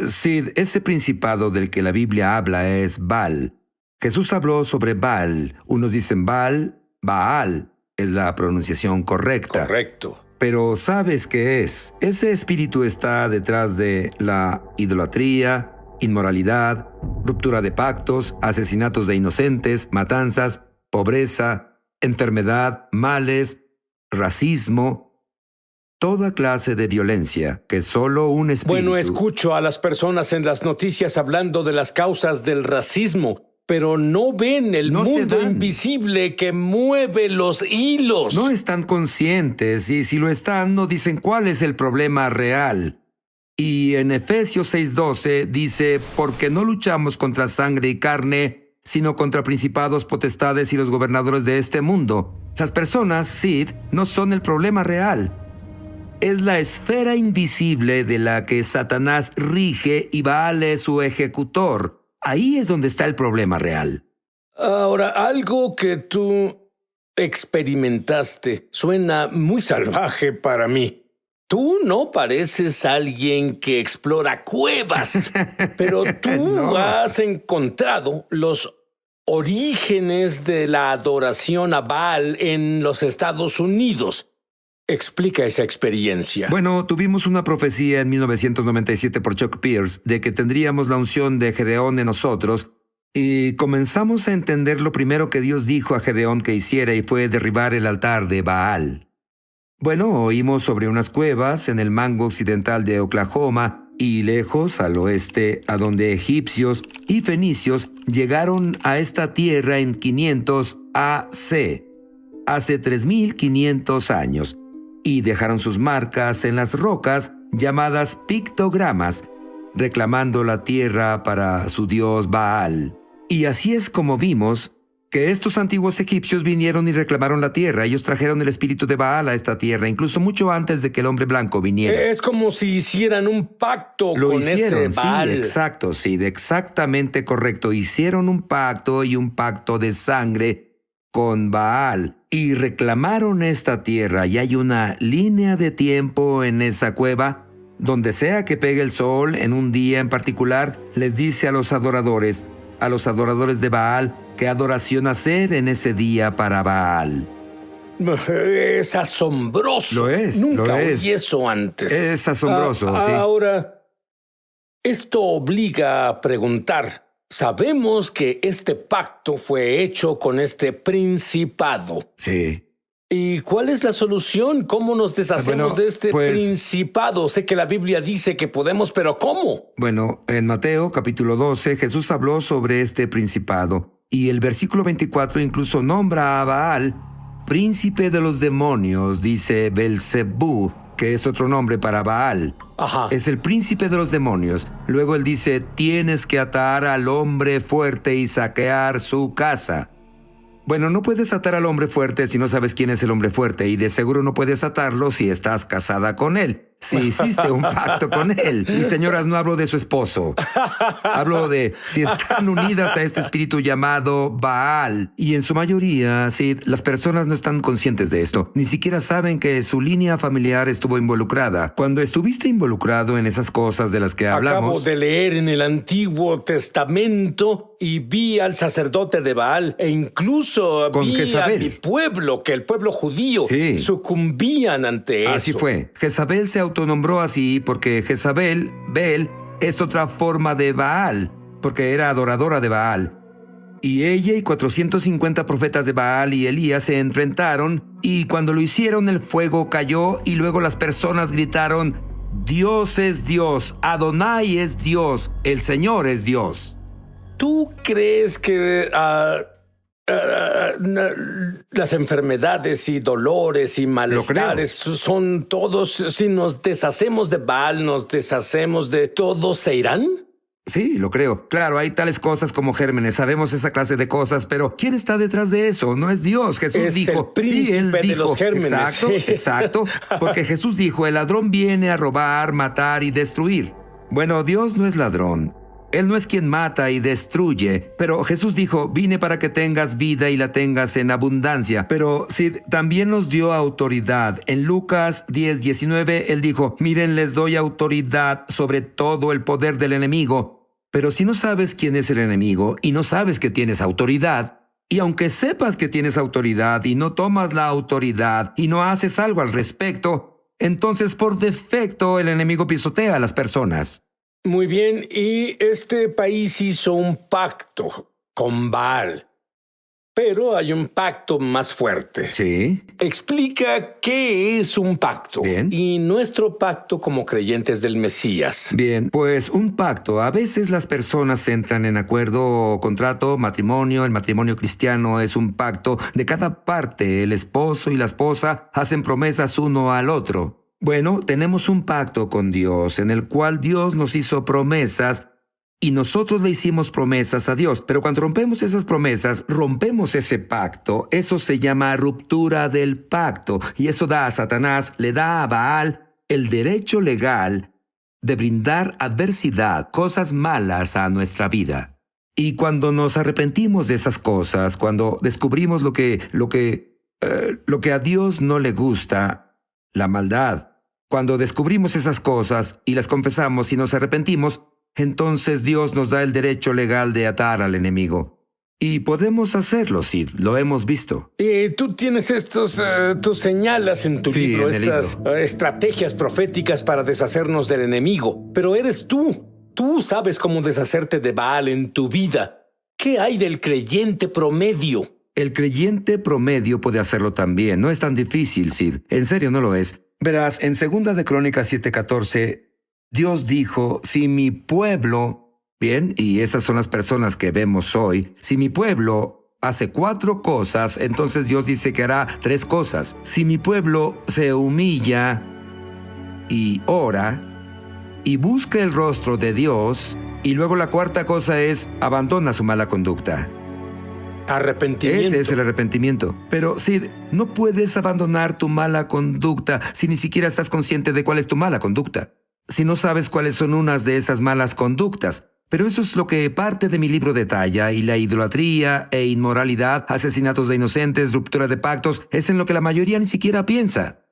Sid, ese principado del que la Biblia habla es Baal. Jesús habló sobre Baal. Unos dicen Baal, Baal es la pronunciación correcta. Correcto. Pero ¿sabes qué es? Ese espíritu está detrás de la idolatría, inmoralidad, ruptura de pactos, asesinatos de inocentes, matanzas, pobreza, enfermedad, males, racismo, toda clase de violencia que solo un espíritu... Bueno, escucho a las personas en las noticias hablando de las causas del racismo, pero no ven el mundo invisible que mueve los hilos. No están conscientes, y si lo están, no dicen cuál es el problema real. Y en Efesios 6:12 dice, porque no luchamos contra sangre y carne, sino contra principados, potestades y los gobernadores de este mundo. Las personas, Sid, no son el problema real. Es la esfera invisible de la que Satanás rige y Baal es su ejecutor. Ahí es donde está el problema real. Ahora, algo que tú experimentaste suena muy salvaje para mí. Tú no pareces alguien que explora cuevas, pero tú No. has encontrado los orígenes de la adoración a Baal en los Estados Unidos. Explica esa experiencia. Bueno, tuvimos una profecía en 1997 por Chuck Pierce de que tendríamos la unción de Gedeón en nosotros y comenzamos a entender lo primero que Dios dijo a Gedeón que hiciera y fue derribar el altar de Baal. Bueno, oímos sobre unas cuevas en el mango occidental de Oklahoma y lejos al oeste, a donde egipcios y fenicios llegaron a esta tierra en 500 AC, hace 3.500 años, y dejaron sus marcas en las rocas llamadas pictogramas, reclamando la tierra para su dios Baal. Y así es como vimos que estos antiguos egipcios vinieron y reclamaron la tierra. Ellos trajeron el espíritu de Baal a esta tierra, incluso mucho antes de que el hombre blanco viniera. Es como si hicieran un pacto con ese Baal. Sí, exacto, sí, exactamente correcto. Hicieron un pacto y un pacto de sangre con Baal y reclamaron esta tierra. Y hay una línea de tiempo en esa cueva. Donde sea que pegue el sol en un día en particular, les dice a los adoradores de Baal, qué adoración hacer en ese día para Baal. Es asombroso. Lo es, Nunca lo oí es. eso antes. Es asombroso, sí. Ahora, esto obliga a preguntar. Sabemos que este pacto fue hecho con este principado. Sí. ¿Y cuál es la solución? ¿Cómo nos deshacemos de este principado? Sé que la Biblia dice que podemos, pero ¿cómo? Bueno, en Mateo capítulo 12, Jesús habló sobre este principado. Y el versículo 24 incluso nombra a Baal, príncipe de los demonios, dice Belzebú, que es otro nombre para Baal. Ajá. Es el príncipe de los demonios. Luego él dice, tienes que atar al hombre fuerte y saquear su casa. Bueno, no puedes atar al hombre fuerte si no sabes quién es el hombre fuerte, y de seguro no puedes atarlo si estás casada con él, si hiciste un pacto con él. Y señoras, no hablo de su esposo. Hablo de si están unidas a este espíritu llamado Baal. Y en su mayoría, sí, las personas no están conscientes de esto. Ni siquiera saben que su línea familiar estuvo involucrada. Cuando estuviste involucrado en esas cosas de las que hablamos... Acabo de leer en el Antiguo Testamento y vi al sacerdote de Baal e incluso con vi Jezabel. a mi pueblo, que el pueblo judío sucumbían ante eso. Así fue. Jezabel se autonombró así porque Jezabel, Bel, es otra forma de Baal, porque era adoradora de Baal. Y ella y 450 profetas de Baal y Elías se enfrentaron, y cuando lo hicieron el fuego cayó y luego las personas gritaron, Dios es Dios, Adonai es Dios, el Señor es Dios. ¿Tú crees que las enfermedades y dolores y malestares son todos, si nos deshacemos de Baal, nos deshacemos de todos, se irán? Sí, lo creo. Claro, hay tales cosas como gérmenes, sabemos esa clase de cosas, pero ¿quién está detrás de eso? No es Dios. Jesús dijo, el príncipe de los gérmenes. Exacto, exacto, porque Jesús dijo, el ladrón viene a robar, matar y destruir. Bueno, Dios no es ladrón. Él no es quien mata y destruye, pero Jesús dijo, vine para que tengas vida y la tengas en abundancia. Pero Sid también nos dio autoridad. En Lucas 10:19, Él dijo, miren, les doy autoridad sobre todo el poder del enemigo. Pero si no sabes quién es el enemigo y no sabes que tienes autoridad, y aunque sepas que tienes autoridad y no tomas la autoridad y no haces algo al respecto, entonces por defecto el enemigo pisotea a las personas. Muy bien, y este país hizo un pacto con Baal, pero hay un pacto más fuerte. Sí. Explica qué es un pacto Bien. y nuestro pacto como creyentes del Mesías. Bien, pues un pacto. A veces las personas entran en acuerdo o contrato, matrimonio. El matrimonio cristiano es un pacto de cada parte. El esposo y la esposa hacen promesas uno al otro. Bueno, tenemos un pacto con Dios en el cual Dios nos hizo promesas y nosotros le hicimos promesas a Dios. Pero cuando rompemos esas promesas, rompemos ese pacto. Eso se llama ruptura del pacto. Y eso da a Satanás, le da a Baal el derecho legal de brindar adversidad, cosas malas a nuestra vida. Y cuando nos arrepentimos de esas cosas, cuando descubrimos lo que a Dios no le gusta, la maldad. Cuando descubrimos esas cosas y las confesamos y nos arrepentimos, entonces Dios nos da el derecho legal de atar al enemigo. Y podemos hacerlo, Sid, lo hemos visto. Tú tienes tú señalas en tu Sí, libro en el estas estrategias proféticas para deshacernos del enemigo, pero eres tú. Tú sabes cómo deshacerte de Baal en tu vida. ¿Qué hay del creyente promedio? El creyente promedio puede hacerlo también. No es tan difícil, Sid. En serio, no lo es. Verás, en 2 de Crónicas 7:14, Dios dijo, si mi pueblo, bien, y esas son las personas que vemos hoy, si mi pueblo hace 4 cosas, entonces Dios dice que hará 3 cosas. Si mi pueblo se humilla y ora y busca el rostro de Dios, y luego la 4ª cosa es abandona su mala conducta. Arrepentimiento. Ese es el arrepentimiento. Pero Sid, no puedes abandonar tu mala conducta si ni siquiera estás consciente de cuál es tu mala conducta. Si no sabes cuáles son unas de esas malas conductas. Pero eso es lo que parte de mi libro detalla, y la idolatría e inmoralidad, asesinatos de inocentes, ruptura de pactos, es en lo que la mayoría ni siquiera piensa.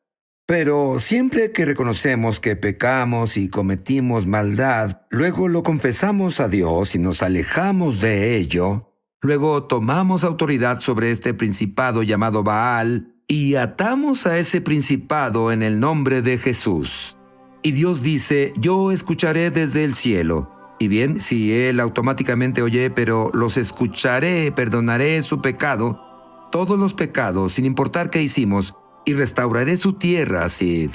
Pero siempre que reconocemos que pecamos y cometimos maldad, luego lo confesamos a Dios y nos alejamos de ello, luego tomamos autoridad sobre este principado llamado Baal y atamos a ese principado en el nombre de Jesús. Y Dios dice, yo escucharé desde el cielo. Y bien, si Él automáticamente oye, pero los escucharé, perdonaré su pecado, todos los pecados, sin importar qué hicimos, y restauraré su tierra, Sid.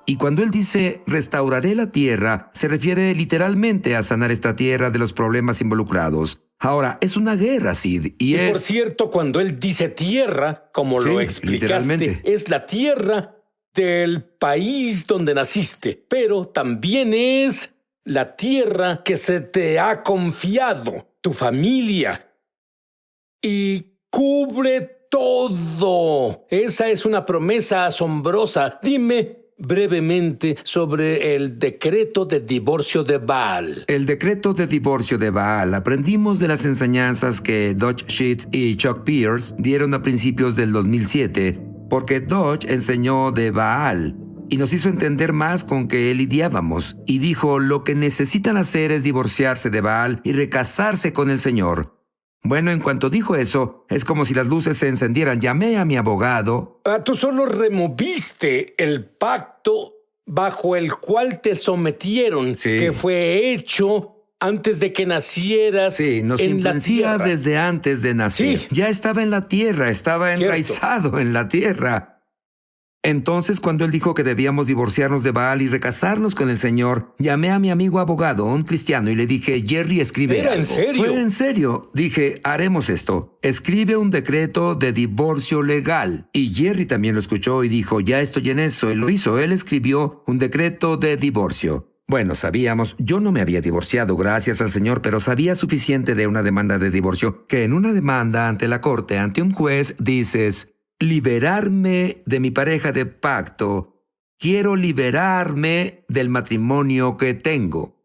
Y cuando Él dice, restauraré la tierra, se refiere literalmente a sanar esta tierra de los problemas involucrados. Ahora, es una guerra, Sid, Y por cierto, cuando él dice tierra, como Sí, lo explicaste, literalmente. es la tierra del país donde naciste, pero también es la tierra que se te ha confiado, tu familia. Y cubre todo. Esa es una promesa asombrosa. Dime brevemente sobre el decreto de divorcio de Baal. El decreto de divorcio de Baal aprendimos de las enseñanzas que Dodge Sheets y Chuck Pierce dieron a principios del 2007, porque Dodge enseñó de Baal y nos hizo entender más con que lidiábamos, y dijo lo que necesitan hacer es divorciarse de Baal y recasarse con el Señor. Bueno, en cuanto dijo eso, es como si las luces se encendieran. Llamé a mi abogado. Tú solo removiste el pacto bajo el cual te sometieron, Sí. que fue hecho antes de que nacieras Sí, nos en la influencia tierra. desde antes de nacer. Sí. Ya estaba en la tierra, estaba Cierto. enraizado en la tierra. Entonces, cuando él dijo que debíamos divorciarnos de Baal y recasarnos con el Señor, llamé a mi amigo abogado, un cristiano, y le dije, Jerry, escribe ¿Era en algo. serio? Fue en serio. Dije, haremos esto. Escribe un decreto de divorcio legal. Y Jerry también lo escuchó y dijo, ya estoy en eso. Él lo hizo. Él escribió un decreto de divorcio. Bueno, sabíamos, yo no me había divorciado, gracias al Señor, pero sabía suficiente de una demanda de divorcio, que en una demanda ante la corte, ante un juez, dices, liberarme de mi pareja de pacto. Quiero liberarme del matrimonio que tengo.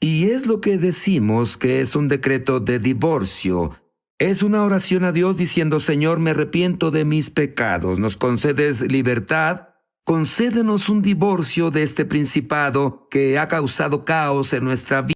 Y es lo que decimos que es un decreto de divorcio. Es una oración a Dios diciendo, Señor, me arrepiento de mis pecados. Nos concedes libertad. Concédenos un divorcio de este principado que ha causado caos en nuestra vida.